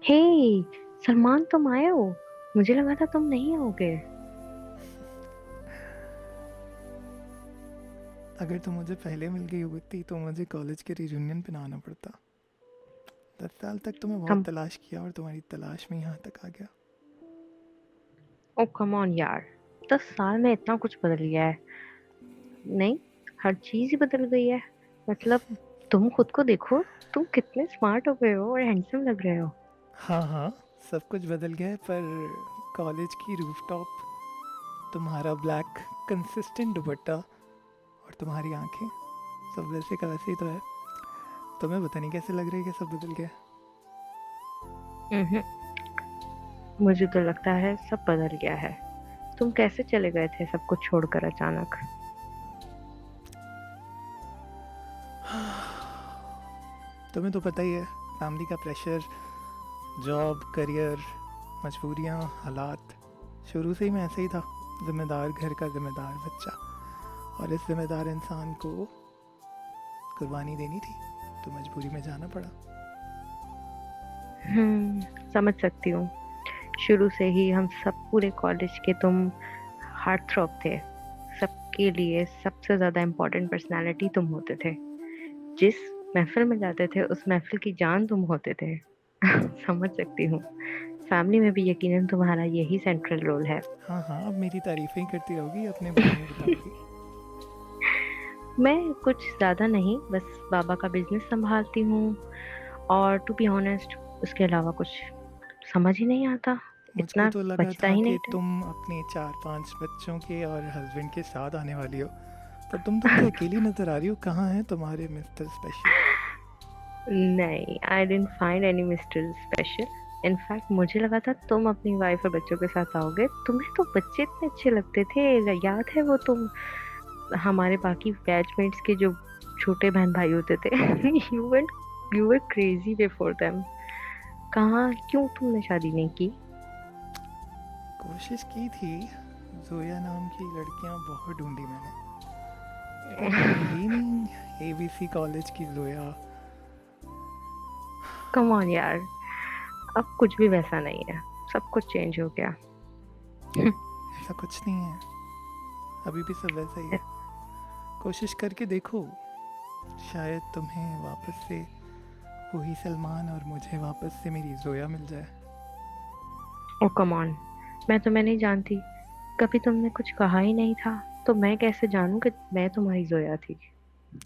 हे, सलमान तुम आए हो। मुझे लगा था तुम नहीं आओगे। अगर तुम मुझे पहले मिल गई होती तो मुझे कॉलेज के रियूनियन पे ना आना पड़ता। 10 साल तक तुम्हें बहुत हम तलाश किया और तुम्हारी तलाश में यहाँ तक आ गया। ओ कम ऑन यार, 10 साल में इतना कुछ बदल गया है? नहीं, हर चीज ही बदल गई है। मतलब तुम खुद को देखो, तुम कितने स्मार्ट हो गए हो और हैंडसम लग रहे हो। हाँ हाँ, सब कुछ बदल गया है, पर कॉलेज की रूफटॉप, तुम्हारा ब्लैक कंसिस्टेंट दुपट्टा और तुम्हारी आंखें, सब वैसे का वैसे ही तो है। तुम्हें पता नहीं कैसे लग रहा है कि सब बदल गया है। हम्म, मुझे तो लगता है सब बदल गया है। तुम कैसे चले गए थे सब कुछ छोड़कर अचानक? तुम्हें तो पता ही है, फैमिली का प्रेशर, जॉब, करियर, मजबूरियाँ, हालात। शुरू से ही मैं ऐसे ही था, जिम्मेदार घर का जिम्मेदार बच्चा। और इस जिम्मेदार इंसान को कुर्बानी देनी थी, तो मजबूरी में जाना पड़ा। समझ सकती हूँ। शुरू से ही हम सब, पूरे कॉलेज के तुम हार्ट थ्रॉब थे। सबके लिए सबसे ज्यादा इम्पोर्टेंट पर्सनालिटी तुम होते थे। जिस महफिल में जाते थे उस महफिल की जान तुम होते थे। समझ सकती हूँ। फैमिली में भी यकीनन तुम्हारा यही सेंट्रल रोल है। हाँ हाँ, अब मेरी तारीफ़ें ही करती रहोगी, अपने बारे में बताओगी। मैं कुछ ज्यादा नहीं, बस बाबा का बिजनेस संभालती हूँ। और टू बी ऑनेस्ट, उसके अलावा कुछ समझ ही नहीं आता। मुझको इतना तो लगा बचता था ही कि नहीं था। तुम अपने 4-5 बच्चों के और हस्बैंड के साथ आने वाली हो, पर तुम तो मुझे अकेली नज़र आ रही हो। कहाँ है तुम्हारे मिस्टर स्पेशल? नहीं, I didn't find any mister special. In fact मुझे लगा था तुम अपनी वाइफ और बच्चों के साथ आओगे। तुम्हें तो बच्चे इतने अच्छे लगते थे। याद है वो तुम, हमारे बाकी बैचमेट्स के जो छोटे बहन भाई होते थे। You went you were crazy before them. कहाँ, क्यों तुमने शादी नहीं की? कोशिश की थी, जोया नाम की लड़कियां बहुत ढूंढी मैंने, पर कोई मिली ही नहीं। एबीसी कॉलेज की जोया। कम ऑन यार, अब कुछ भी वैसा नहीं है। सब कुछ चेंज हो गया। ऐसा कुछ नहीं है, अभी भी सब वैसा ही है। कोशिश करके देखो, शायद तुम्हें वापस से वही सलमान और मुझे वापस से मेरी जोया मिल जाए। ओ कम ऑन, मैं तुम्हें नहीं जानती। कभी तुमने कुछ कहा ही नहीं था, तो मैं कैसे जानूं कि मैं तुम्हारी जोया थी?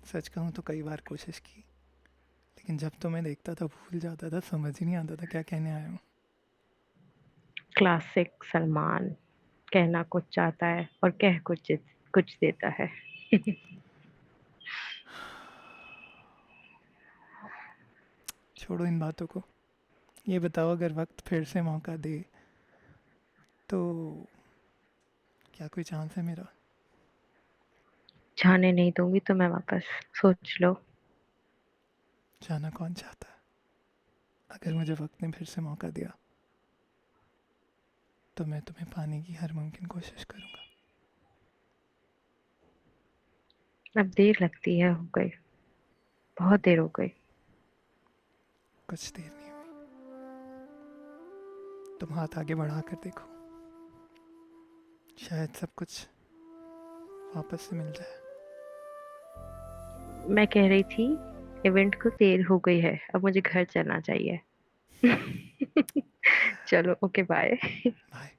सच कहूँ तो कई बार कोशिश की, लेकिन जब तुम्हें देखता था भूल जाता था, समझ ही नहीं आता था क्या कहने आया हूँ। क्लासिक सलमान, कहना कुछ चाहता है और कह कुछ कुछ देता है। छोड़ो इन बातों को, ये बताओ, अगर वक्त फिर से मौका दे तो क्या कोई चांस है मेरा? जाने नहीं दूंगी तुम्हें वापस। सोच लो। जाना कौन चाहता है? अगर मुझे वक्त ने फिर से मौका दिया तो मैं तुम्हें पाने की हर मुमकिन कोशिश करूँगा। अब देर लगती है, हो गई, बहुत देर हो गई। कुछ देर नहीं हुई, तुम हाथ आगे बढ़ा कर देखो, शायद सब कुछ वापस से मिल जाए। मैं कह रही थी, इवेंट को देर हो गई है, अब मुझे घर चलना चाहिए। चलो, ओके, बाय। बाय।